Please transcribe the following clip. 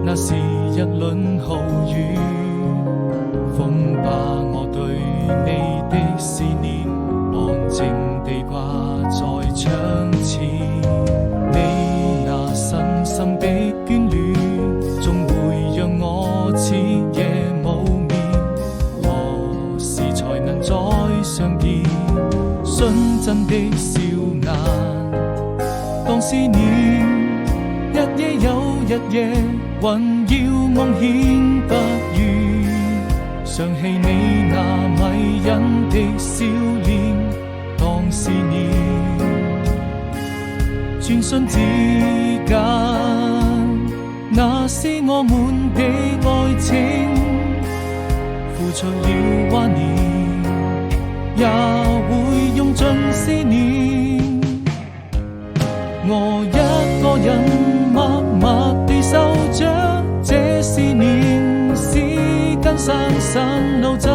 那是一輪豪雨，風把我對你的思念安靜地掛在窗前。你那深深的眷戀，總會讓我徹夜無眠。何時才能再相見？純真的笑顏，當思念一夜又一夜，還要夢顯不渝，想起你那迷人的笑臉，當思念。轉瞬之間，那是我們的愛情，付出了懷念，也會用盡思念。我一個人默默地守着這思念，時間散散流走。